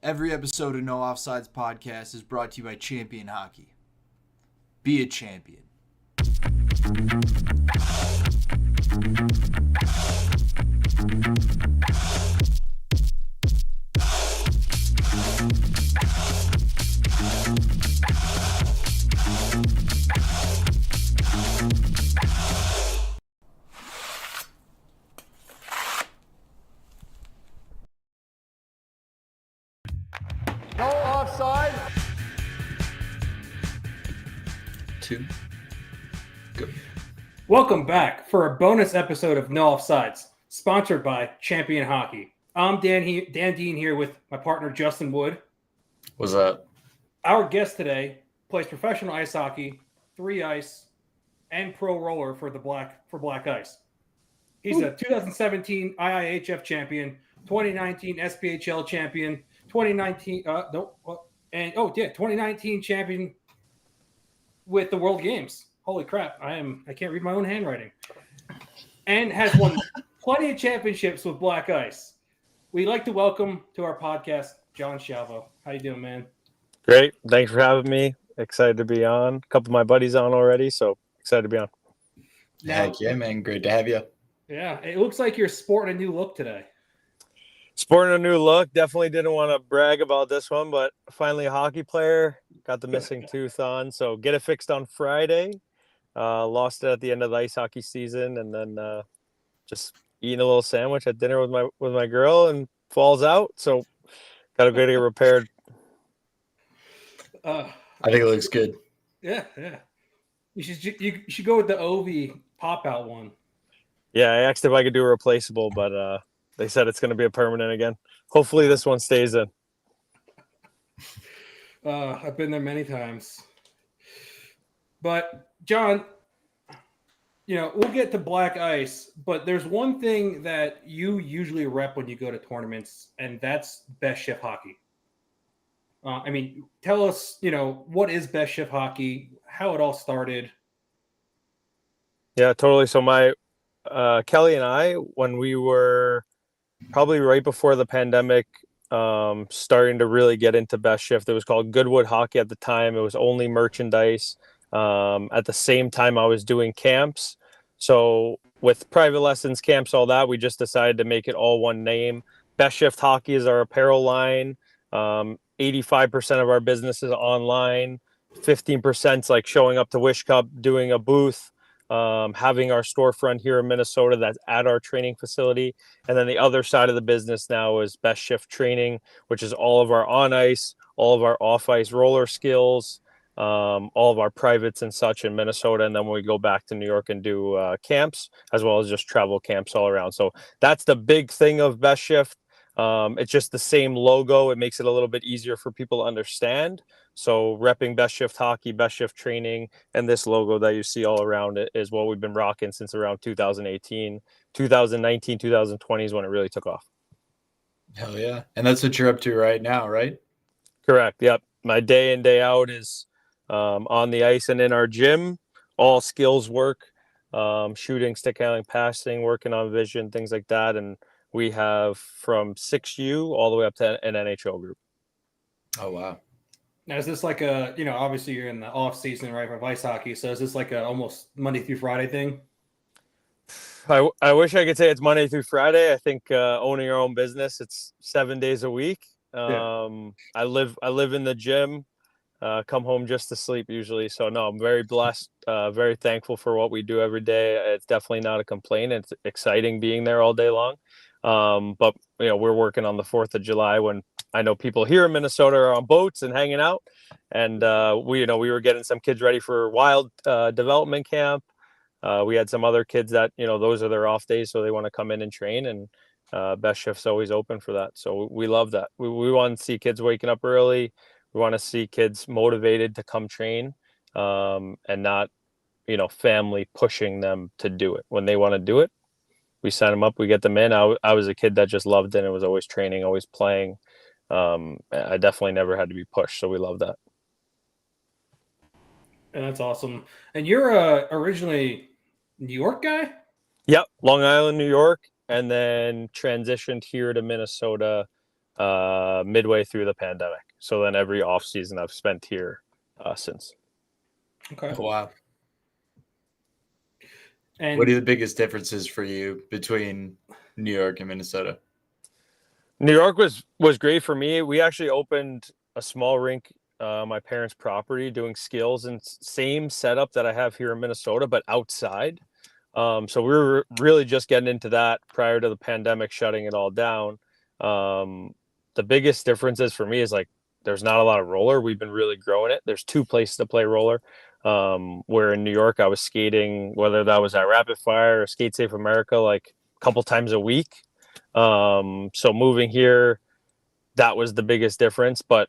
Every episode of No Offsides podcast is brought to you by Champion Hockey. Be a champion. No offside. 2. Go. Welcome back for a bonus episode of No Offsides, sponsored by Champion Hockey. I'm Dan Dean here with my partner Justin Wood. What's that? Our guest today plays professional ice hockey, 3-ice, and pro roller for Black Ice. He's a 2017 IIHF champion, 2019 SPHL champion, 2019 champion with the World Games. Holy crap! I can't read my own handwriting. And has won plenty of championships with Black Ice. We'd like to welcome to our podcast John Schiavo. How you doing, man? Great. Thanks for having me. Excited to be on. A couple of my buddies on already, so excited to be on. Heck yeah, man. Great to have you. Yeah, it looks like you're sporting a new look today. Sporting a new look. Definitely didn't want to brag about this one, but finally a hockey player. Got the missing tooth on, so get it fixed on Friday. Lost it at the end of the ice hockey season, and then just eating a little sandwich at dinner with my girl, and falls out. So got to go get it repaired. I think it looks good. Yeah. You should go with the Ovi pop out one. Yeah, I asked if I could do a replaceable, but they said it's going to be a permanent again. Hopefully this one stays in. I've been there many times. But John, we'll get to Black Ice, but there's one thing that you usually rep when you go to tournaments, and that's best shift hockey. Tell us, what is best shift hockey, how it all started. Yeah, totally. So my Kelly and I, when we were probably right before the pandemic, starting to really get into best shift, it was called Goodwood Hockey at the time. It was only merchandise. At the same time, I was doing camps. So with private lessons, camps, all that, we just decided to make it all one name. Best Shift Hockey is our apparel line. 85% of our business is online. 15% is like showing up to Wish Cup, doing a booth, having our storefront here in Minnesota that's at our training facility. And then the other side of the business now is Best Shift Training, which is all of our on ice, all of our off ice roller skills, all of our privates and such in Minnesota. And then when we go back to New York and do camps, as well as just travel camps all around. So that's the big thing of Best Shift. It's just the same logo. It makes it a little bit easier for people to understand. So repping Best Shift Hockey, Best Shift Training, and this logo that you see all around it is what we've been rocking since around 2018, 2019, 2020 is when it really took off. Hell yeah. And that's what you're up to right now, right? Correct. Yep. My day in, day out is on the ice and in our gym, all skills work, shooting, stick handling, passing, working on vision, things like that. And we have from 6U all the way up to an NHL group. Oh, wow. Now, is this like a, obviously you're in the off season, right, for ice hockey. So is this like a almost Monday through Friday thing? I wish I could say it's Monday through Friday. I think owning your own business, it's 7 days a week. I live in the gym, come home just to sleep usually. So no, I'm very blessed, very thankful for what we do every day. It's definitely not a complaint. It's exciting being there all day long. But we're working on the 4th of July when I know people here in Minnesota are on boats and hanging out, and we were getting some kids ready for wild development camp. We had some other kids that those are their off days, so they want to come in and train, and Best Shift's always open for that. So we love that. We want to see kids waking up early. We want to see kids motivated to come train, and not family pushing them to do it. When they want to do it, we sign them up, we get them in. I was a kid that just loved it and was always training, always playing. I definitely never had to be pushed, so we love that. And that's awesome. And you're originally New York guy? Yep, Long Island, New York, and then transitioned here to Minnesota midway through the pandemic. So then every off season I've spent here since. Okay. Oh, wow. And What are the biggest differences for you between New York and Minnesota? New York was great for me. We actually opened a small rink my parents' property doing skills and same setup that I have here in Minnesota, but outside. So we were really just getting into that prior to the pandemic shutting it all down. The biggest differences for me is like there's not a lot of roller. We've been really growing it. There's 2 places to play roller. Where in New York I was skating, whether that was at Rapid Fire or Skate Safe America, like a couple times a week. So moving here, that was the biggest difference, but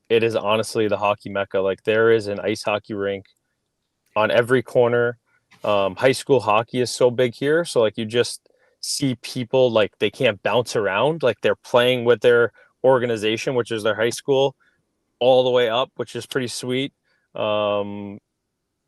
it is honestly the hockey mecca. Like there is an ice hockey rink on every corner. High school hockey is so big here. So like you just see people like they can't bounce around. Like they're playing with their organization, which is their high school, all the way up, which is pretty sweet. And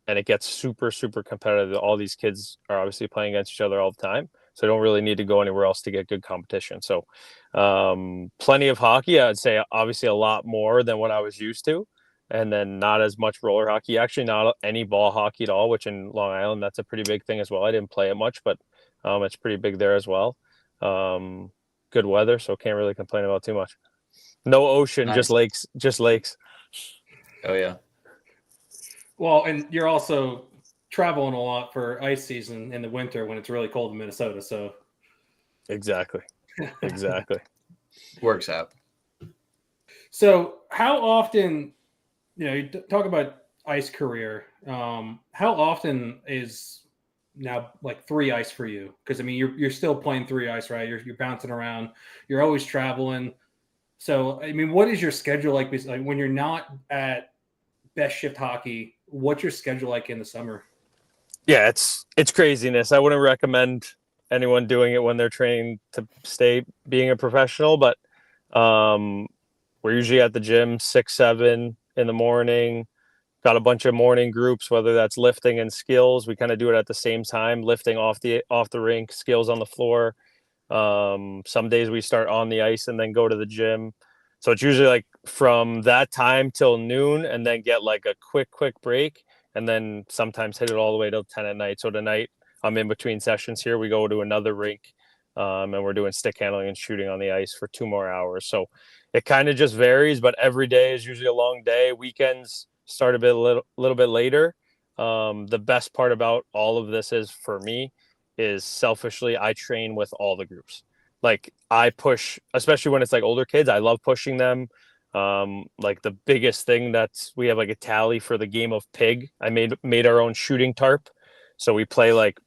it gets super, super competitive. All these kids are obviously playing against each other all the time. So I don't really need to go anywhere else to get good competition. So plenty of hockey. I'd say obviously a lot more than what I was used to. And then not as much roller hockey. Actually, not any ball hockey at all, which in Long Island, that's a pretty big thing as well. I didn't play it much, but it's pretty big there as well. Good weather, so can't really complain about too much. No ocean, Nice. just lakes. Oh, yeah. well, and you're also traveling a lot for ice season in the winter when it's really cold in Minnesota. So Exactly. Works out. So how often, you talk about ice career. How often is now like 3 ice for you? Because I mean, you're still playing 3 ice, right? You're bouncing around. You're always traveling. So I mean, what is your schedule like? Like when you're not at best shift hockey, what's your schedule like in the summer? Yeah, it's craziness. I wouldn't recommend anyone doing it when they're training to stay being a professional, but we're usually at the gym 6, 7 in the morning. Got a bunch of morning groups, whether that's lifting and skills. We kind of do it at the same time, lifting off the rink, skills on the floor. Some days we start on the ice and then go to the gym. So it's usually like from that time till noon and then get like a quick break and then sometimes hit it all the way till 10 at night. So tonight I'm in between sessions here. We go to another rink and we're doing stick handling and shooting on the ice for 2 more hours. So it kind of just varies, but every day is usually a long day. Weekends start a little bit later. The best part about all of this is for me is selfishly, I train with all the groups. Like I push, especially when it's like older kids, I love pushing them. Like the biggest thing that's we have like a tally for the game of pig. I made our own shooting tarp. So we play like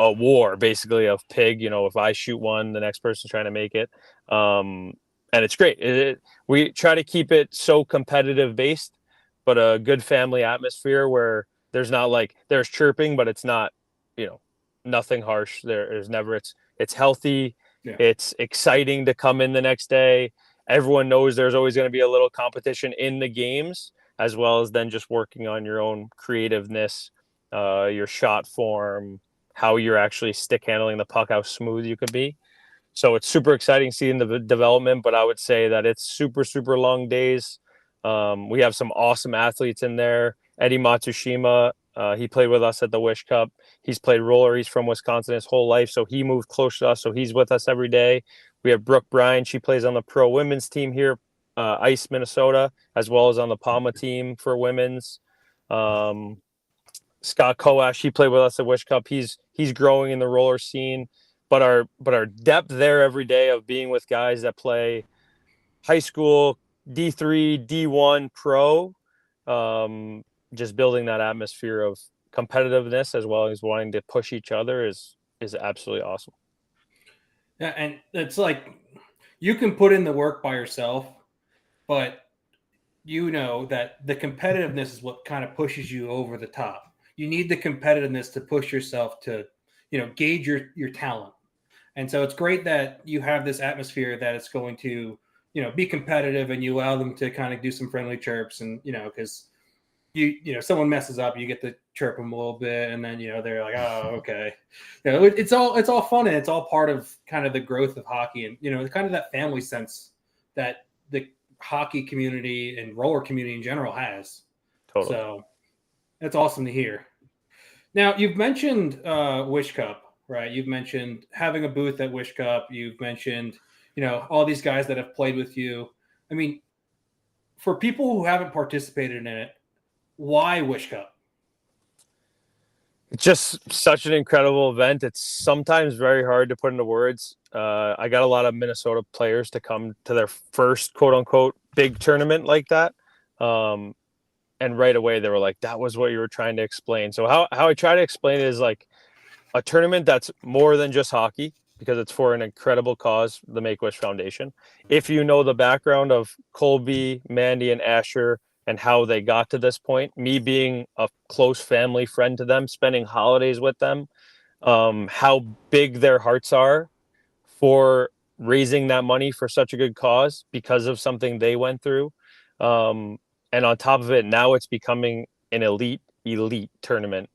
a war basically of pig. You know, if I shoot one, the next person's trying to make it. And it's great. We try to keep it so competitive based, but a good family atmosphere where there's not like there's chirping, but it's not, nothing harsh. There's never it's healthy. Yeah. It's exciting to come in the next day. Everyone knows there's always going to be a little competition in the games, as well as then just working on your own creativeness, your shot form, how you're actually stick handling the puck, how smooth you could be. So it's super exciting seeing the development, but I would say that it's super, super long days. We have some awesome athletes in there. Eddie Matsushima, he played with us at the Wish Cup. He's played roller. He's from Wisconsin his whole life, so he moved close to us. So he's with us every day. We have Brooke Bryan. She plays on the pro women's team here, Ice Minnesota, as well as on the Palma team for women's. Scott Koash, he played with us at Wish Cup. He's growing in the roller scene. But our depth there every day of being with guys that play high school, D3, D1, pro, just building that atmosphere of competitiveness as well as wanting to push each other is absolutely awesome. Yeah, and it's like you can put in the work by yourself, but you know that the competitiveness is what kind of pushes you over the top. You need the competitiveness to push yourself to, gauge your talent. And so it's great that you have this atmosphere that it's going to, be competitive and you allow them to kind of do some friendly chirps and, because someone messes up, you get to chirp them a little bit and then, they're like, oh, okay. It's all fun and it's all part of kind of the growth of hockey and, kind of that family sense that the hockey community and roller community in general has. Totally. So that's awesome to hear. Now, you've mentioned Wish Cup, right? You've mentioned having a booth at Wish Cup. You've mentioned, all these guys that have played with you. I mean, for people who haven't participated in it, why Wish Cup? It's just such an incredible event. It's sometimes very hard to put into words. I got a lot of Minnesota players to come to their first quote unquote big tournament like that. And right away they were like, that was what you were trying to explain. So how I try to explain it is like a tournament that's more than just hockey, because it's for an incredible cause, the Make-A-Wish Foundation. If you know the background of Colby, Mandy, and Asher and how they got to this point, me being a close family friend to them, spending holidays with them, how big their hearts are for raising that money for such a good cause because of something they went through. And on top of it, now it's becoming an elite tournament.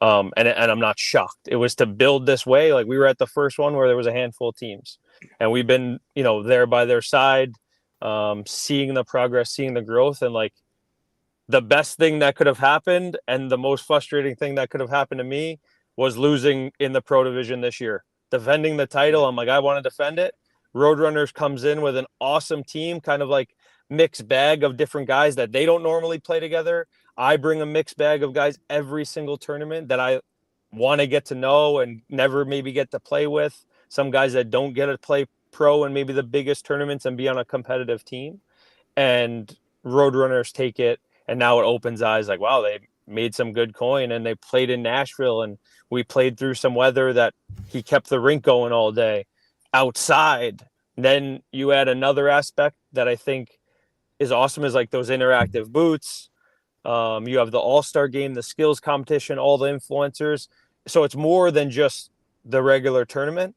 And I'm not shocked. It was to build this way. Like, we were at the first one where there was a handful of teams, and we've been, there by their side, seeing the progress, seeing the growth. And like, the best thing that could have happened and the most frustrating thing that could have happened to me was losing in the pro division this year, defending the title. I'm like, I want to defend it. Roadrunners comes in with an awesome team, kind of like mixed bag of different guys that they don't normally play together. I bring a mixed bag of guys every single tournament that I want to get to know and never maybe get to play with. Some guys that don't get to play pro in maybe the biggest tournaments and be on a competitive team. And Roadrunners take it, and now it opens eyes like, wow, they made some good coin, and they played in Nashville, and we played through some weather that he kept the rink going all day outside. Then you add another aspect that I think is awesome, is like those interactive booths. You have the all-star game, the skills competition, all the influencers. So it's more than just the regular tournament,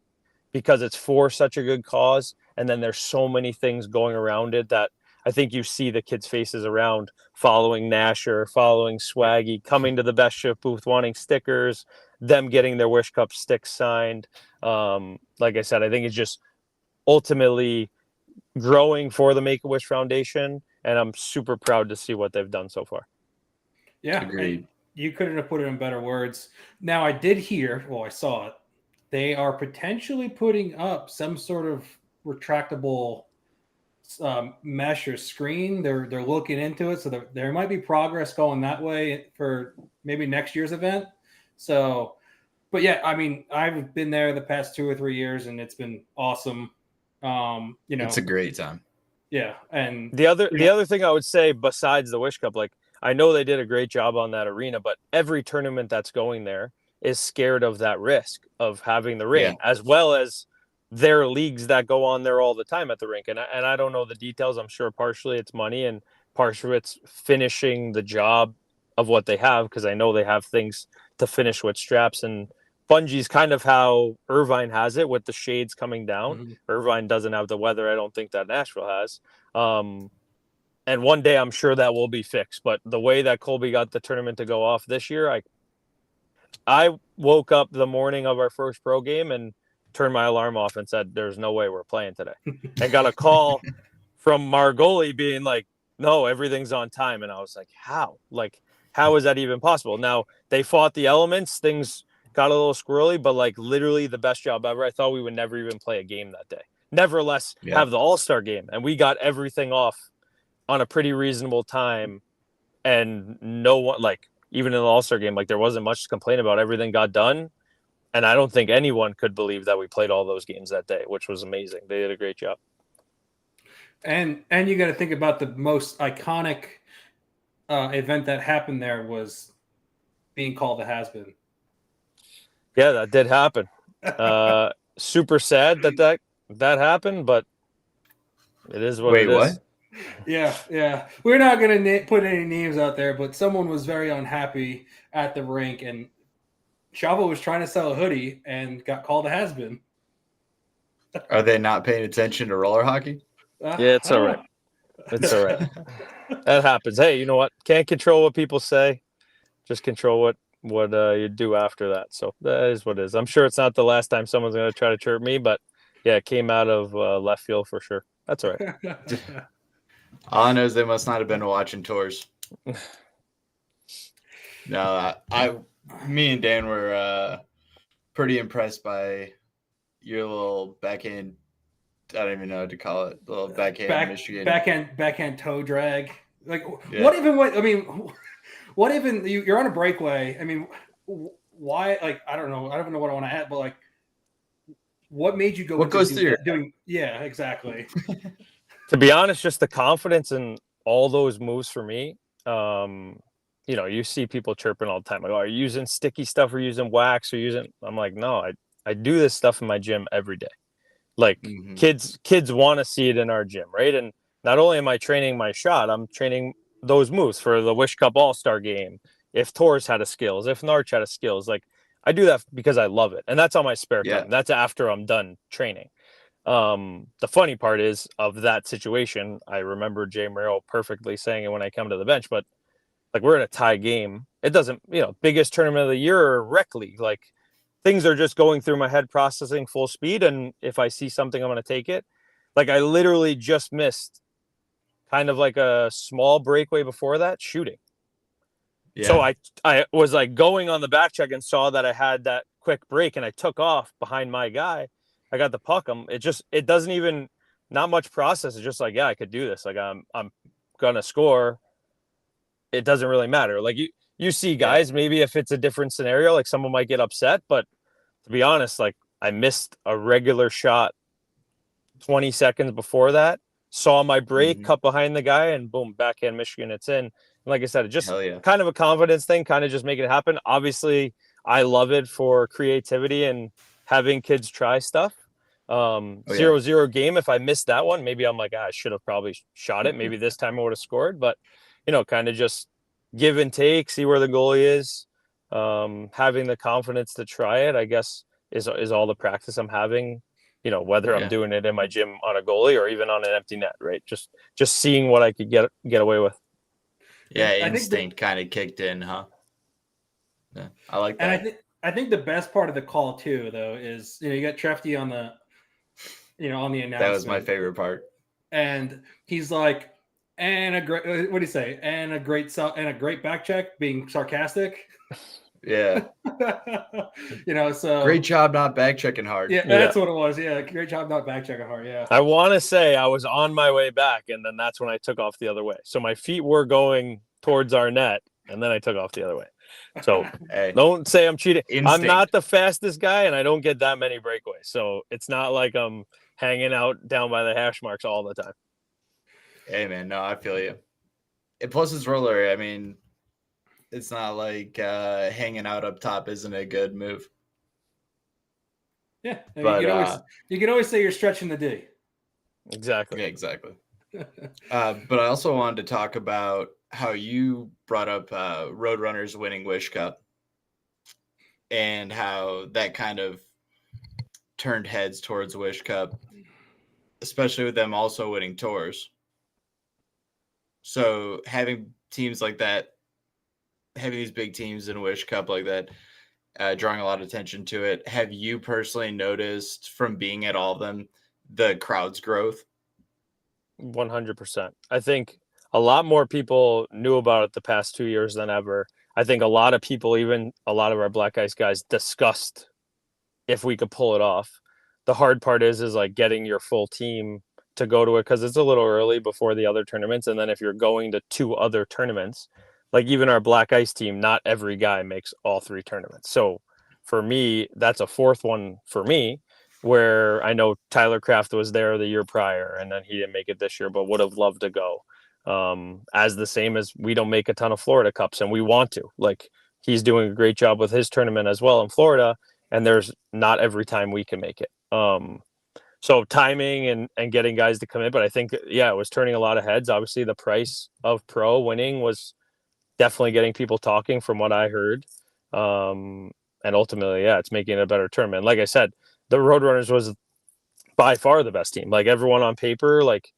because it's for such a good cause. And then there's so many things going around it that I think you see the kids' faces around, following Nasher, following Swaggy, coming to the Best Shift booth, wanting stickers, them getting their Wish Cup sticks signed. Like I said, I think it's just ultimately growing for the Make-A-Wish Foundation, and I'm super proud to see what they've done so far. Yeah, Agreed. You couldn't have put it in better words. Now, I did hear, I saw it, they are potentially putting up some sort of retractable mesh or screen. They're looking into it, so there might be progress going that way for maybe next year's event. So, but yeah, I mean, I've been there the past 2 or 3 years, and it's been awesome. It's a great time. Yeah, and the other thing I would say, besides the Wish Cup, like, I know they did a great job on that arena, but every tournament that's going there is scared of that risk of having the rain, as well as their leagues that go on there all the time at the rink. And I don't know the details. I'm sure partially it's money and partially it's finishing the job of what they have, because I know they have things to finish with straps. And bungee's kind of how Irvine has it, with the shades coming down. Mm-hmm. Irvine doesn't have the weather, I don't think, that Nashville has. And one day I'm sure that will be fixed. But the way that Colby got the tournament to go off this year, I woke up the morning of our first pro game and turned my alarm off and said, there's no way we're playing today. And got a call from Margoli being like, no, everything's on time. And I was like, how? Like, how is that even possible? Now, they fought the elements. Things got a little squirrely, but like literally the best job ever. I thought we would never even play a game that day. Nevertheless, have the All-Star game. And we got everything off on a pretty reasonable time. And no one, like, even in the All-Star game, like, there wasn't much to complain about. Everything got done. And I don't think anyone could believe that we played all those games that day, which was amazing. They did a great job. And you got to think about the most iconic event that happened there was being called a has-been. Yeah, that did happen. Super sad that happened, but it is what it is. What? Yeah. We're not going to put any names out there, but someone was very unhappy at the rink, and Schiavo was trying to sell a hoodie and got called a has-been. Are they not paying attention to roller hockey? Yeah, it's all right. It's all right. That happens. Hey, you know what? Can't control what people say. Just control what you do after that. So that is what it is. I'm sure it's not the last time someone's going to try to chirp me, but yeah, it came out of left field for sure. That's all right. All I know is they must not have been watching tours. No, me and Dan were pretty impressed by your little backhand. I don't even know what to call it. Little backhand Michigan. Backhand toe drag. Like Yeah. what even you're on a breakaway. I mean, why? Like I don't know. I don't even know what I want to add, but like, what made you go? What goes through your doing? Yeah, exactly. To be honest, just the confidence in all those moves for me. You see people chirping all the time. Like, oh, are you using sticky stuff or using wax or using? I'm like, no, I do this stuff in my gym every day. Like kids want to see it in our gym, right? And not only am I training my shot, I'm training those moves for the Wish Cup All-Star game. If Torres had a skills, if Narch had a skills, like I do that because I love it. And that's on my spare time. That's after I'm done training. The funny part is of that situation, I remember Jay Merrill perfectly saying it when I come to the bench, but like we're in a tie game. It doesn't, biggest tournament of the year or rec league. Like things are just going through my head processing full speed. And if I see something, I'm going to take it. Like I literally just missed kind of like a small breakaway before that shooting. Yeah. So I was like going on the back check and saw that I had that quick break and I took off behind my guy. I got the puck. It doesn't even, not much process. It's just like, yeah, I could do this. Like I'm going to score. It doesn't really matter. Like you see guys, maybe if it's a different scenario, like someone might get upset, but to be honest, like I missed a regular shot 20 seconds before that, saw my break, cut behind the guy, and boom, backhand Michigan, it's in. And like I said, it just kind of a confidence thing, kind of just make it happen. Obviously, I love it for creativity and having kids try stuff. 0-0 game. If I missed that one, maybe I'm like, I should have probably shot it. Maybe this time I would have scored, but kind of just give and take, see where the goalie is. Having the confidence to try it, I guess, is all the practice I'm having. Whether I'm doing it in my gym on a goalie or even on an empty net, right? Just seeing what I could get away with. Yeah, instinct kind of kicked in, huh? Yeah, I like that. And I think the best part of the call too, though, is you got Trefty on the announcement. That was my favorite part. And he's like, and a great, what do you say? And a great back check, being sarcastic. Yeah. So great job not back checking hard. Yeah, that's what it was. Yeah, great job not back checking hard. Yeah. I want to say I was on my way back, and then that's when I took off the other way. So my feet were going towards our net, and then I took off the other way. So don't say I'm cheating. Instinct. I'm not the fastest guy, and I don't get that many breakaways. So it's not like I'm hanging out down by the hash marks all the time. Hey, man, no, I feel you. And plus, it's roller. I mean, it's not like hanging out up top isn't a good move. Yeah, but, you can always say you're stretching the D. Exactly. Yeah, exactly. But I also wanted to talk about how you brought up Roadrunners winning Wish Cup and how that kind of turned heads towards Wish Cup, especially with them also winning tours. So having teams like that, having these big teams in Wish Cup like that, drawing a lot of attention to it. Have you personally noticed from being at all of them, the crowd's growth? 100%. I think a lot more people knew about it the past 2 years than ever. I think a lot of people, even a lot of our Black Ice guys, discussed if we could pull it off. The hard part is like getting your full team to go to it because it's a little early before the other tournaments. And then if you're going to 2 other tournaments, like even our Black Ice team, not every guy makes all 3 tournaments. So for me, that's a 4th one for me, where I know Tyler Kraft was there the year prior and then he didn't make it this year, but would have loved to go. As the same as we don't make a ton of Florida Cups and we want to. Like he's doing a great job with his tournament as well in Florida, and there's not every time we can make it. So timing and getting guys to come in, but I think, it was turning a lot of heads. Obviously the price of pro winning was definitely getting people talking from what I heard. And ultimately, it's making it a better tournament. Like I said, the Roadrunners was by far the best team. Like everyone on paper, like,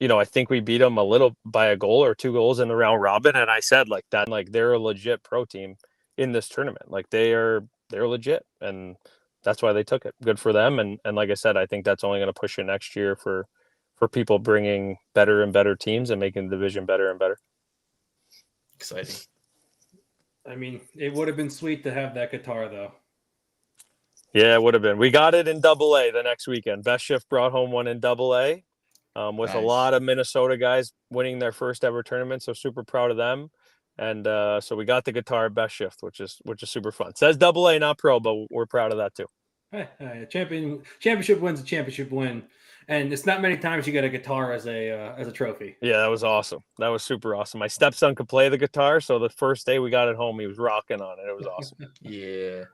I think we beat them a little by a goal or 2 goals in the round robin. And I said like that, like they're a legit pro team in this tournament. Like they're legit. And that's why they took it. Good for them. And like I said, I think that's only going to push it next year for for people bringing better and better teams and making the division better and better. Exciting. I mean, it would have been sweet to have that guitar, though. Yeah, it would have been. We got it in AA the next weekend. Best Shift brought home one in AA, with a Nice. lot of Minnesota guys winning their first ever tournament. So super proud of them. And so we got the guitar at Best Shift, which is super fun. It says AA, not pro, but we're proud of that too. Hey, championship win's a championship win, and it's not many times you get a guitar as a trophy. Yeah, that was awesome. That was super awesome. My stepson could play the guitar, so the first day we got it home, he was rocking on it. It was awesome. Yeah.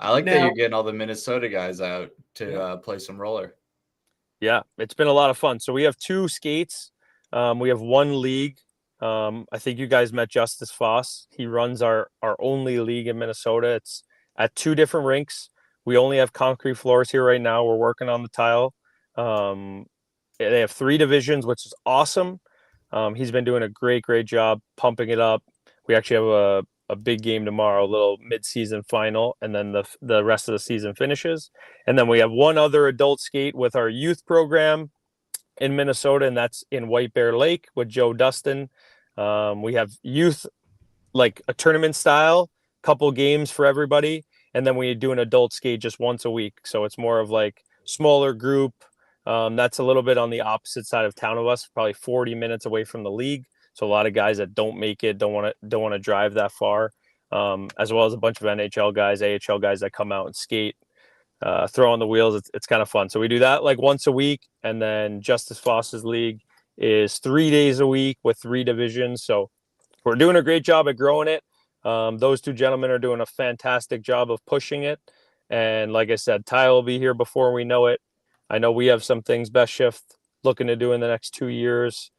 I like that you're getting all the Minnesota guys out to play some roller. Yeah, it's been a lot of fun. So we have 2 skates. We have 1 league. I think you guys met Justice Foss. He runs our only league in Minnesota. It's at 2 different rinks. We only have concrete floors here right now. We're working on the tile. They have 3 divisions, which is awesome. He's been doing a great job pumping it up. We actually have a big game tomorrow, a little mid-season final, and then the rest of the season finishes. And then we have 1 other adult skate with our youth program in Minnesota, and that's in White Bear Lake with Joe Dustin. We have youth, like a tournament style, couple games for everybody. And then we do an adult skate just once a week. So it's more of like smaller group. That's a little bit on the opposite side of town of us, probably 40 minutes away from the league. So a lot of guys that don't make it, don't want to drive that far, as well as a bunch of NHL guys, AHL guys that come out and skate, throw on the wheels. It's kind of fun. So we do that like once a week. And then Justice Foss's league is 3 days a week with 3 divisions. So we're doing a great job at growing it. Those 2 gentlemen are doing a fantastic job of pushing it. And like I said, Ty will be here before we know it. I know we have some things Best Shift looking to do in the next 2 years.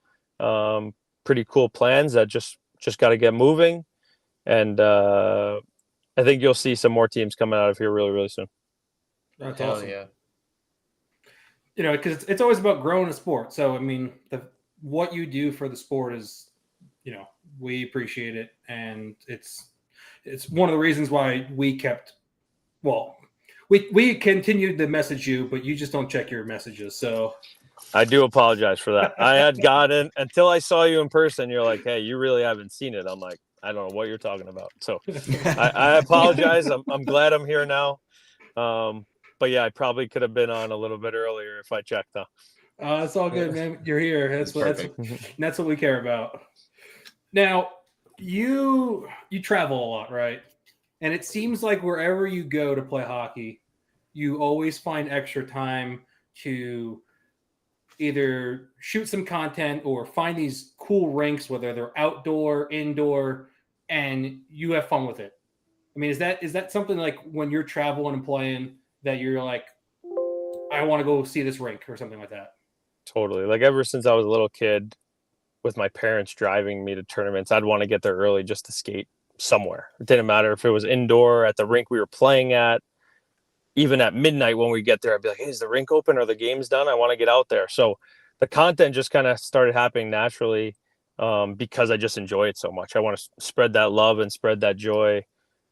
Pretty cool plans that just got to get moving. And I think you'll see some more teams coming out of here really soon. That's Hell awesome. yeah. You know, because it's always about growing a sport. So, I mean, what you do for the sport is, you know, we appreciate it. And it's one of the reasons why we continued to message you, but you just don't check your messages. So I do apologize for that. I had gotten, until I saw you in person, you're like, hey, you really haven't seen it. I'm like, I don't know what you're talking about. So I apologize. I'm glad I'm here now. But yeah, I probably could have been on a little bit earlier if I checked, though. It's all good, man. You're here. That's what we care about. Now, you travel a lot, right? And it seems like wherever you go to play hockey, you always find extra time to either shoot some content or find these cool rinks, whether they're outdoor, indoor, and you have fun with it. I mean, is that something like when you're traveling and playing that you're like, I want to go see this rink or something like that? Totally. Like ever since I was a little kid with my parents driving me to tournaments, I'd want to get there early just to skate somewhere. It didn't matter if it was indoor at the rink we were playing at. Even at midnight when we get there, I'd be like, hey, is the rink open? Are the games done? I want to get out there. So the content just kind of started happening naturally because I just enjoy it so much. I want to spread that love and spread that joy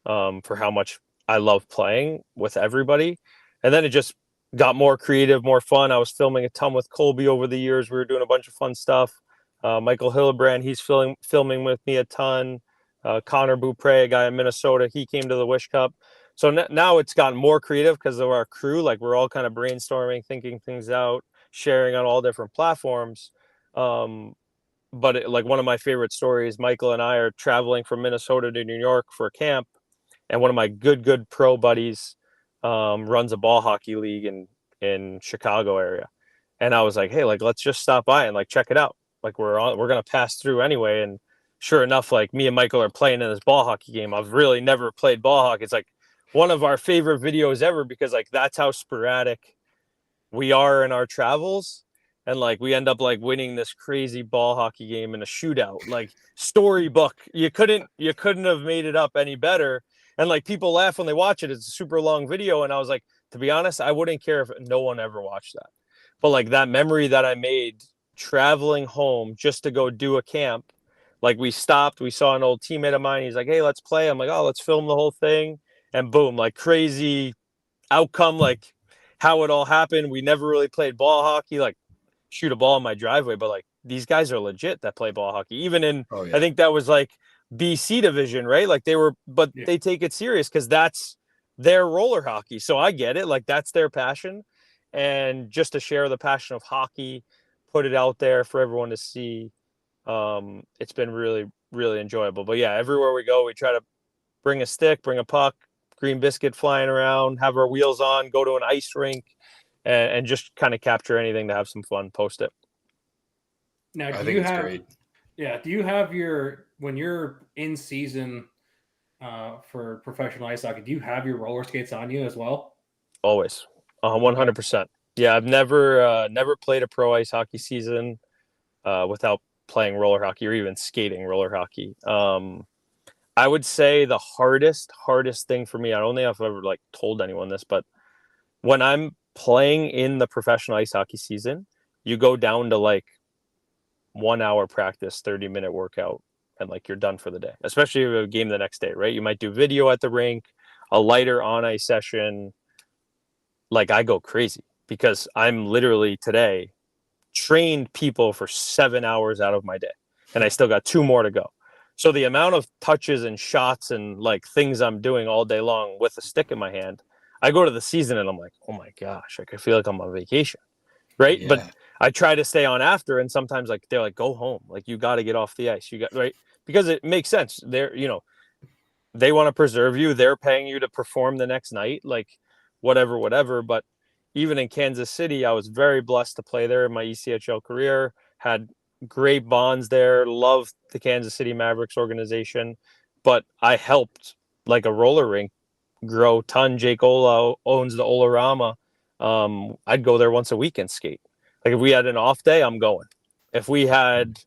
for how much I love playing with everybody. And then it just got more creative, more fun. I was filming a ton with Colby over the years. We were doing a bunch of fun stuff. Michael Hillebrand, he's filming with me a ton. Connor Beaupre, a guy in Minnesota, he came to the Wish Cup. So now it's gotten more creative because of our crew. Like we're all kind of brainstorming, thinking things out, sharing on all different platforms. But like one of my favorite stories, Michael and I are traveling from Minnesota to New York for a camp. And one of my good pro buddies runs a ball hockey league in Chicago area. And I was like, hey, like, let's just stop by and like, check it out. Like we're going to pass through anyway. And sure enough, like me and Michael are playing in this ball hockey game. I've really never played ball hockey. It's like one of our favorite videos ever because like, that's how sporadic we are in our travels. And like, we end up like winning this crazy ball hockey game in a shootout, like storybook. You couldn't have made it up any better. And like people laugh when they watch it. It's a super long video. And I was like, to be honest, I wouldn't care if no one ever watched that. But like that memory that I made traveling home just to go do a camp, like we stopped, we saw an old teammate of mine. He's like, hey, let's play. I'm like, oh, let's film the whole thing. And boom, like crazy outcome, like how it all happened. We never really played ball hockey. Like shoot a ball in my driveway, but like these guys are legit that play ball hockey. Even in, Oh, yeah. I think that was like BC division, right? Like they take it serious because that's their roller hockey. So I get it. Like that's their passion. And just to share the passion of hockey, put it out there for everyone to see. It's been really, really enjoyable. But yeah, everywhere we go, we try to bring a stick, bring a puck, green biscuit flying around, have our wheels on, go to an ice rink, and just kind of capture anything to have some fun, post it. Now, I think it's great. Yeah, do you have when you're in season for professional ice hockey, do you have your roller skates on you as well? Always, 100%. Yeah, I've never played a pro ice hockey season without playing roller hockey or even skating roller hockey. I would say the hardest thing for me, I don't think I've ever like told anyone this, but when I'm playing in the professional ice hockey season, you go down to like 1 hour practice, 30-minute workout, and like you're done for the day, especially if you have a game the next day, right? You might do video at the rink, a lighter on ice session. Like I go crazy because I'm literally today trained people for 7 hours out of my day, and I still got 2 more to go. So the amount of touches and shots and like things I'm doing all day long with a stick in my hand, I go to the season and I'm like, oh my gosh, like I feel like I'm on vacation, right? Yeah. But I try to stay on after, and sometimes like they're like, go home, like you got to get off the ice, you got right, because it makes sense. They're they want to preserve you. They're paying you to perform the next night, like whatever. But even in Kansas City, I was very blessed to play there in my ECHL career. Had great bonds there, loved the Kansas City Mavericks organization, but I helped like a roller rink grow ton. Jake Ola owns the Olarama. I'd go there once a week and skate. Like if we had an off day, I'm going. If we had,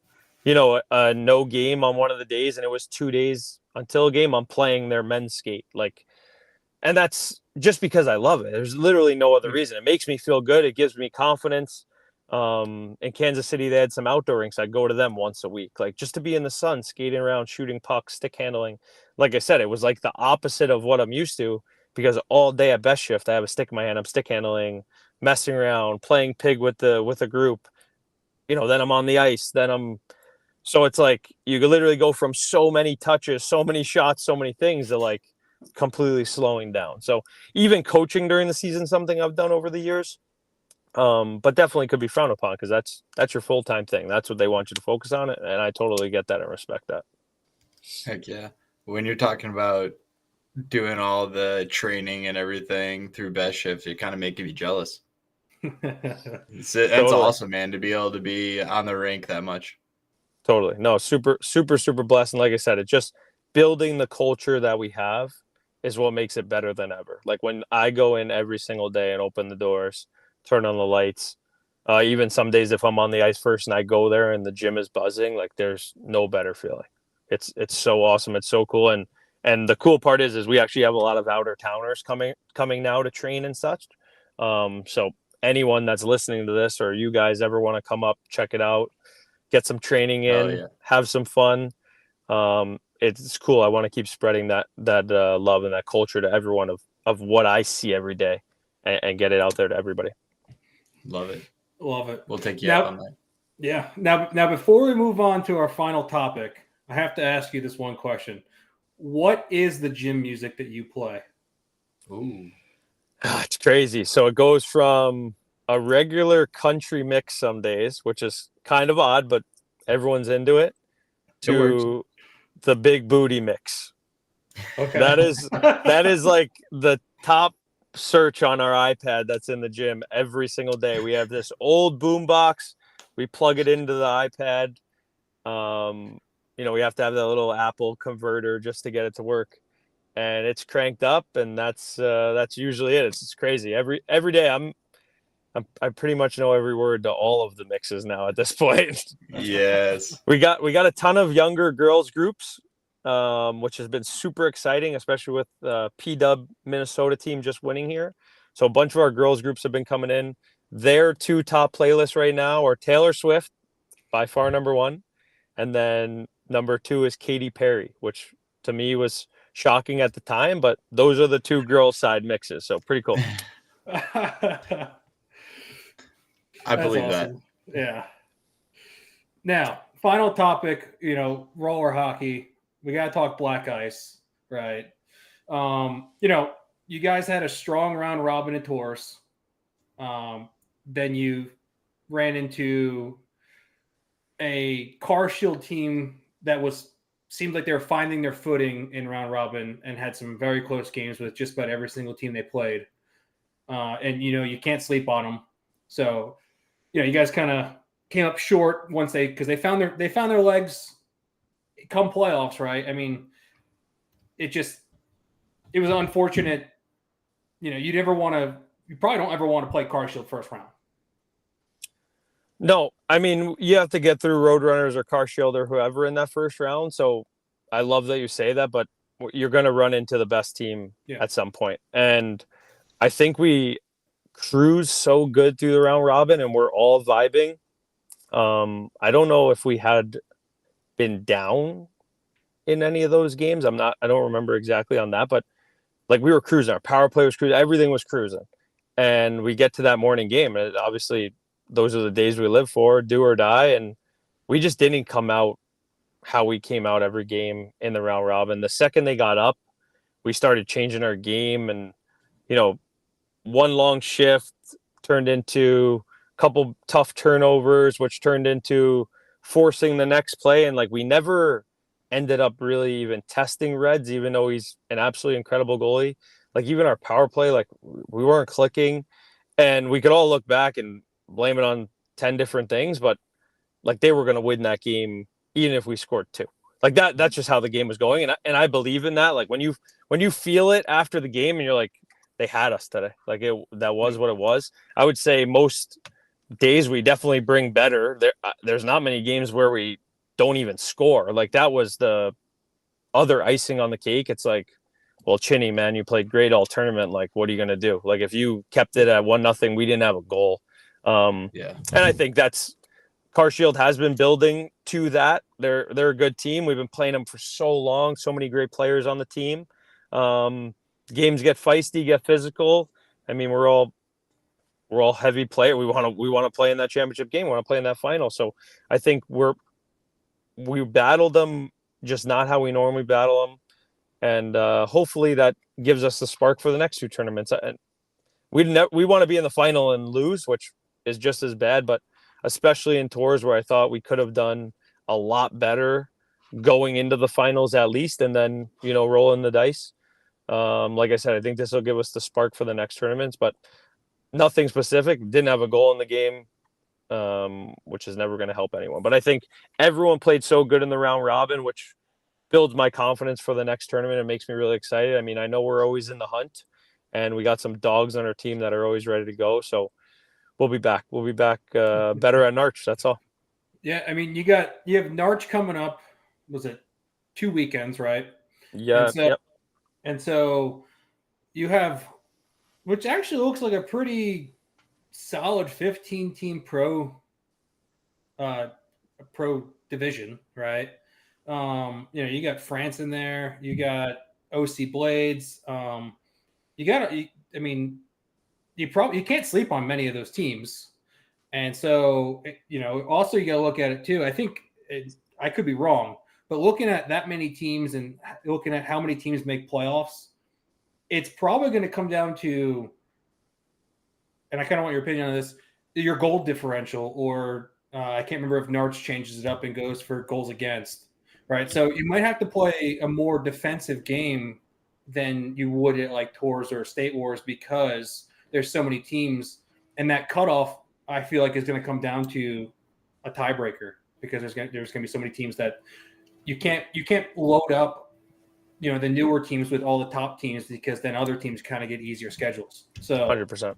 a no game on one of the days and it was 2 days until a game, I'm playing their men's skate. Like, and that's just because I love it. There's literally no other reason. It makes me feel good. It gives me confidence. In Kansas City, they had some outdoor rinks. I'd go to them once a week, like just to be in the sun, skating around, shooting pucks, stick handling. Like I said, it was like the opposite of what I'm used to because all day at best shift, I have a stick in my hand. I'm stick handling, messing around, playing pig with a group. Then I'm on the ice. So it's like you could literally go from so many touches, so many shots, so many things to like completely slowing down. So even coaching during the season, something I've done over the years. But definitely could be frowned upon because that's your full-time thing. That's what they want you to focus on it, and I totally get that and respect that. Heck yeah. When you're talking about doing all the training and everything through best shift, it kind of making me jealous. That's Totally. awesome, man, to be able to be on the rink that much. Totally. No, super blessed. And like I said, it's just building the culture that we have is what makes it better than ever. Like when I go in every single day and open the doors, turn on the lights, even some days if I'm on the ice first and I go there and the gym is buzzing, like there's no better feeling. It's so awesome. It's so cool. And the cool part is we actually have a lot of outer towners coming now to train and such. So anyone that's listening to this or you guys ever want to come up, check it out, get some training in, have some fun. It's cool. I want to keep spreading that love and that culture to everyone of what I see every day and get it out there to everybody. Love it. We'll take you up on that. Yeah. Now, before we move on to our final topic, I have to ask you this one question. What is the gym music that you play? Ooh. It's crazy. So it goes from a regular country mix some days, which is kind of odd, but everyone's into it, to the big booty mix. Okay. That is like the top search on our iPad that's in the gym every single day. We have this old boom box. We plug it into the iPad. We have to have that little Apple converter just to get it to work. And it's cranked up, and that's usually it. It's crazy. Every day I pretty much know every word to all of the mixes now at this point. Yes. We got a ton of younger girls groups, which has been super exciting, especially with P-Dub Minnesota team just winning here. So a bunch of our girls groups have been coming in. Their 2 top playlists right now are Taylor Swift, by far number 1, and then number 2 is Katy Perry, which to me was shocking at the time, but those are the 2 girls side mixes. So pretty cool. I believe awesome. Yeah. Now, final topic, roller hockey. We got to talk black ice, right? You guys had a strong round robin at Tours. Then you ran into a car shield team that seemed like they were finding their footing in round robin and had some very close games with just about every single team they played. And you can't sleep on them. So, you guys kind of came up short because they found their legs come playoffs, right? I mean, it was unfortunate. You probably don't ever want to play car shield first round. No, I mean, you have to get through Roadrunners or Car Shield or whoever in that first round. So I love that you say that, but you're going to run into the best team at some point. And I think we cruise so good through the round robin and we're all vibing. I don't know if we had been down in any of those games. I don't remember exactly on that, but like we were cruising. Our power play was cruising. Everything was cruising. And we get to that morning game. And obviously, those are the days we live for, do or die. And we just didn't come out how we came out every game in the round robin. The second they got up, we started changing our game. And, one long shift turned into a couple tough turnovers, which turned into forcing the next play. And like we never ended up really even testing Reds, even though he's an absolutely incredible goalie. Like even our power play, like we weren't clicking. And we could all look back and blame it on 10 different things, but like they were going to win that game even if we scored 2. Like that's just how the game was going. And I believe in that. Like when you feel it after the game and you're like, they had us today. Like that was what it was. I would say most days we definitely bring better. There's not many games where we don't even score. Like that was the other icing on the cake. It's like, well, Chinny, man, you played great all tournament. Like, what are you going to do? Like if you kept it at 1-0, we didn't have a goal. And I think Car Shield has been building to that. They're a good team. We've been playing them for so long. So many great players on the team. Games get feisty, get physical. I mean, we're all heavy player. We want to play in that championship game. We want to play in that final. So I think we battled them, just not how we normally battle them. And hopefully that gives us the spark for the next 2 tournaments. And we want to be in the final and lose, which is just as bad, but especially in Tours where I thought we could have done a lot better going into the finals at least, and then, rolling the dice. Like I said, I think this will give us the spark for the next tournaments, but nothing specific. Didn't have a goal in the game, which is never going to help anyone. But I think everyone played so good in the round robin, which builds my confidence for the next tournament. It makes me really excited. I mean, I know we're always in the hunt, and we got some dogs on our team that are always ready to go. So we'll be back. We'll be back better at Narch. That's all. Yeah, I mean, you have Narch coming up. Was it 2 weekends, right? Yeah. And so you have, which actually looks like a pretty solid 15-team pro division, right? You got France in there. You got OC Blades. You can't sleep on many of those teams. And so, also you got to look at it too. I think I could be wrong, but looking at that many teams and looking at how many teams make playoffs, it's probably going to come down to, and I kind of want your opinion on this, your goal differential, or I can't remember if Narch changes it up and goes for goals against, right? So you might have to play a more defensive game than you would at like Tours or State Wars because there's so many teams, and that cutoff I feel like is going to come down to a tiebreaker because there's going to be so many teams that you can't load up, the newer teams with all the top teams because then other teams kind of get easier schedules. So 100%.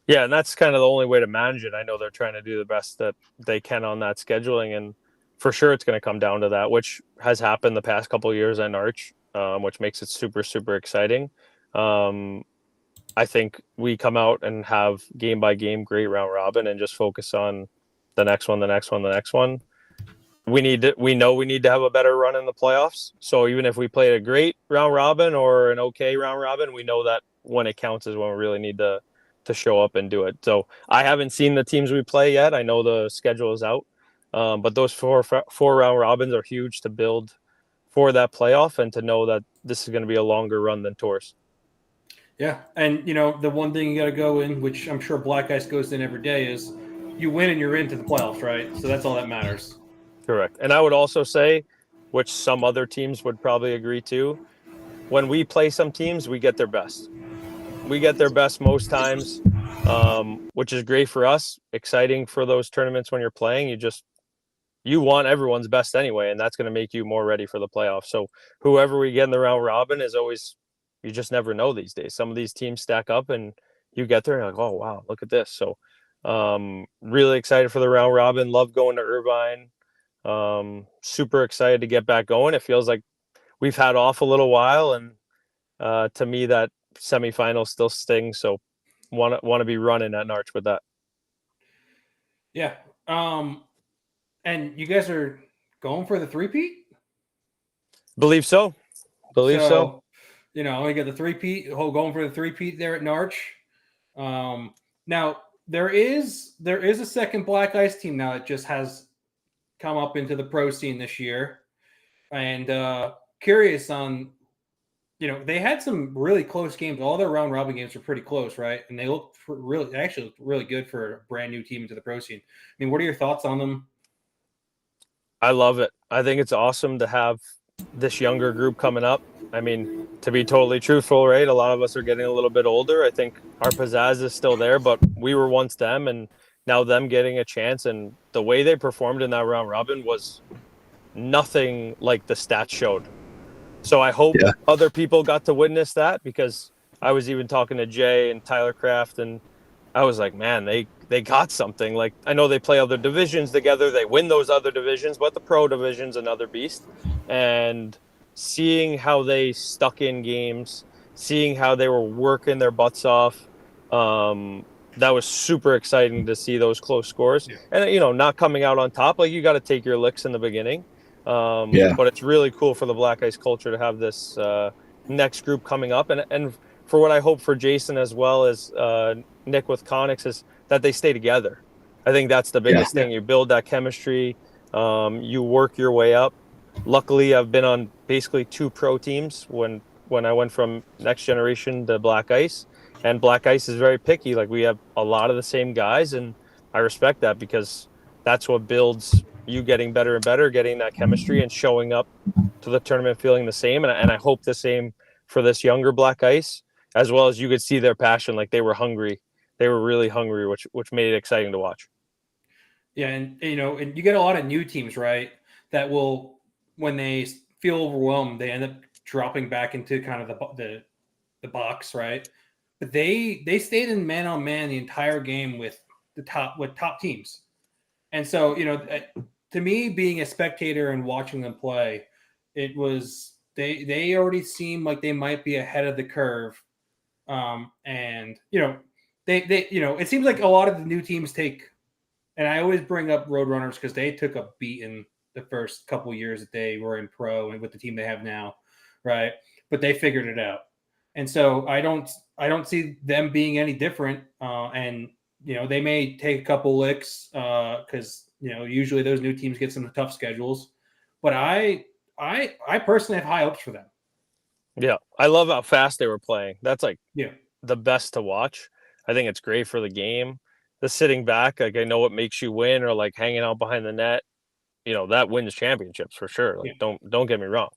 Yeah, and that's kind of the only way to manage it. I know they're trying to do the best that they can on that scheduling, and for sure it's going to come down to that, which has happened the past couple of years at Arch, which makes it super, super exciting. I think we come out and have game by game great round robin and just focus on the next one. We know we need to have a better run in the playoffs. So even if we played a great round robin or an okay round robin, we know that when it counts is when we really need to to show up and do it. So I haven't seen the teams we play yet. I know the schedule is out, but those four round robins are huge to build for that playoff and to know that this is going to be a longer run than tours. Yeah, and the one thing you got to go in, which I'm sure Black Ice goes in every day, is you win and you're into the playoffs, right? So that's all that matters. Correct. And I would also say, which some other teams would probably agree to, when we play some teams, we get their best. We get their best most times, which is great for us. Exciting for those tournaments when you're playing. You want everyone's best anyway, and that's going to make you more ready for the playoffs. So whoever we get in the round robin is always, you just never know these days. Some of these teams stack up and you get there and you're like, oh, wow, look at this. So really excited for the round robin. Love going to Irvine. Super excited to get back going. It feels like we've had off a little while, and to me that semifinal still stings. So want to be running at Narch with that. Yeah. And you guys are going for the three-peat? Believe so. We got the three-peat, going for the three-peat there at Narch. Now there is a second Black Ice team now that just has come up into the pro scene this year, and curious on, they had some really close games. All their round robin games were pretty close, right? And they looked really good for a brand new team into the pro scene. I mean, what are your thoughts on them? I love it. I think it's awesome to have this younger group coming up. I mean, to be totally truthful, right? A lot of us are getting a little bit older. I think our pizzazz is still there, but we were once them, and now them getting a chance. And the way they performed in that round robin was nothing like the stats showed. So I hope other people got to witness that, because I was even talking to Jay and Tyler Kraft, and I was like, man, they got something. Like, I know they play other divisions together. They win those other divisions, but the pro division's another beast. And seeing how they stuck in games, seeing how they were working their butts off, that was super exciting to see those close scores. Yeah. And, not coming out on top. Like, you got to take your licks in the beginning. But it's really cool for the Black Ice culture to have this next group coming up. And for what I hope for Jason as well as Nick with Conics is that they stay together. I think that's the biggest thing. You build that chemistry. You work your way up. Luckily, I've been on basically 2 pro teams when I went from Next Generation to Black Ice. And Black Ice is very picky. Like, we have a lot of the same guys, and I respect that, because that's what builds you getting better and better, getting that chemistry and showing up to the tournament feeling the same. And I hope the same for this younger Black Ice, as well as you could see their passion. Like, they were hungry. They were really hungry, which made it exciting to watch. Yeah, and you get a lot of new teams, right, that will, when they feel overwhelmed, they end up dropping back into kind of the box, right? But they stayed in man-on-man the entire game with top teams. And so, to me, being a spectator and watching them play, it was they already seemed like they might be ahead of the curve. And it seems like a lot of the new teams take, and I always bring up Roadrunners because they took a beating the first couple years that they were in pro and with the team they have now, right? But they figured it out. And so I don't see them being any different. And they may take a couple licks because usually those new teams get some tough schedules. But I personally have high hopes for them. Yeah, I love how fast they were playing. That's the best to watch. I think it's great for the game. The sitting back, like, I know what makes you win, or like hanging out behind the net. That wins championships for sure. Like, don't get me wrong.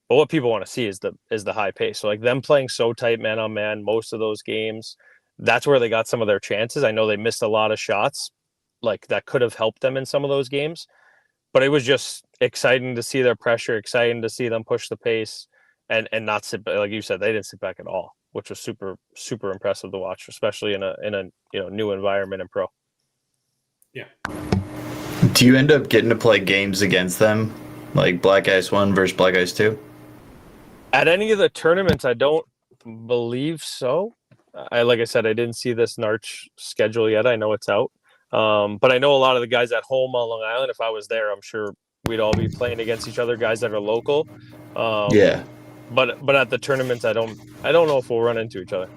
But what people want to see is the high pace. So, like, them playing so tight man on man most of those games, that's where they got some of their chances. I know they missed a lot of shots, like, that could have helped them in some of those games. But it was just exciting to see their pressure, exciting to see them push the pace and not sit back. Like you said, they didn't sit back at all, which was super, super impressive to watch, especially in a new environment in pro. Yeah. Do you end up getting to play games against them, like Black Ice 1 versus Black Ice 2? At any of the tournaments, I don't believe so. Like I said, I didn't see this Narch schedule yet. I know it's out. But I know a lot of the guys at home on Long Island, if I was there, I'm sure we'd all be playing against each other, guys that are local. But at the tournaments, I don't know if we'll run into each other.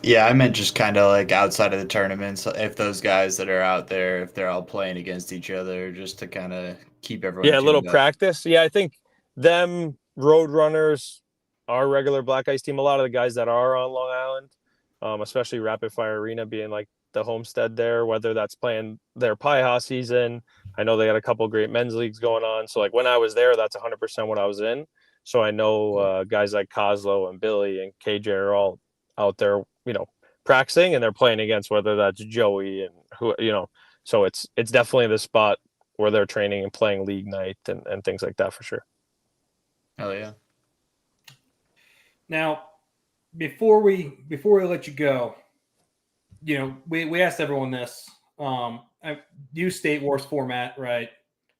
Yeah, I meant just kind of like outside of the tournaments, if those guys that are out there, if they're all playing against each other, just to kind of keep everyone Yeah, a little tuned up. practice. Yeah, I think them road runners, our regular Black Ice team, a lot of the guys that are on Long Island, especially Rapid Fire Arena being like the homestead there, whether that's playing their Pi-Ha season. I know they got a couple great men's leagues going on. So like when I was there, that's 100% what I was in. So I know guys like Coslow and Billy and KJ are all out there, practicing, and they're playing against whether that's Joey and who. So it's definitely the spot where they're training and playing league night and things like that for sure. Hell yeah. Now, before we let you go, we asked everyone this. New State Wars format, right?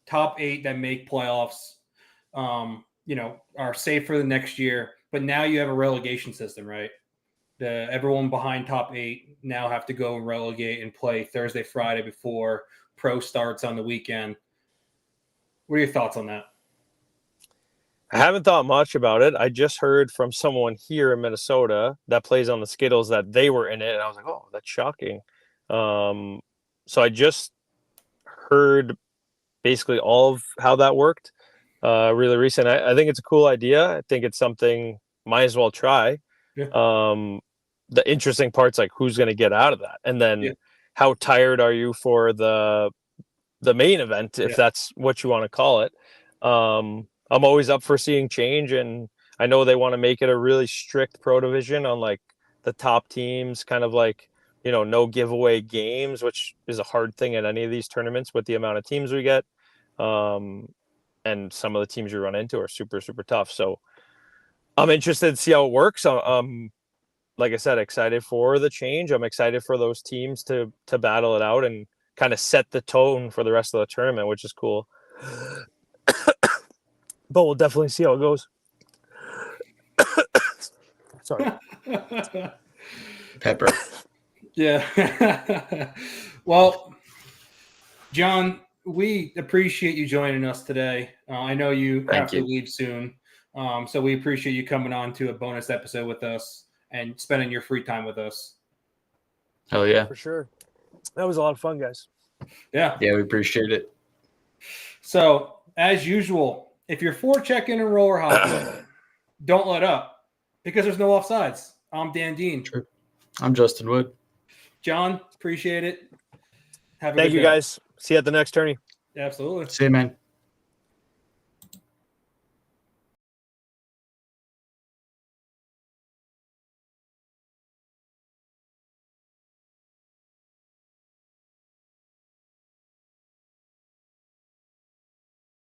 Top 8 that make playoffs, are safe for the next year. But now you have a relegation system, right? Everyone behind top 8 now have to go and relegate and play Thursday, Friday before pro starts on the weekend. What are your thoughts on that? I haven't thought much about it. I just heard from someone here in Minnesota that plays on the Skittles that they were in it, and I was like, oh, that's shocking. So I just heard basically all of how that worked really recent. I think it's a cool idea. I think it's something might as well try. Yeah. The interesting part's like who's going to get out of that, and then how tired are you for the main event, if that's what you want to call it. I'm always up for seeing change, and I know they want to make it a really strict pro division on like the top teams, kind of like, no giveaway games, which is a hard thing at any of these tournaments with the amount of teams we get. And some of the teams you run into are super, super tough. So I'm interested to see how it works. Like I said, excited for the change. I'm excited for those teams to battle it out and kind of set the tone for the rest of the tournament, which is cool. But we'll definitely see how it goes. Sorry. Pepper. Yeah. Well, John, we appreciate you joining us today. I know you have to leave soon. So we appreciate you coming on to a bonus episode with us and spending your free time with us. Hell yeah. For sure. That was a lot of fun, guys. Yeah. Yeah, we appreciate it. So, as usual, if you're forechecking and roller hockey, don't let up because there's no offsides. I'm Dan Dean. True. I'm Justin Wood. John, appreciate it. Thank you, guys. See you at the next tourney. Absolutely. See you, man.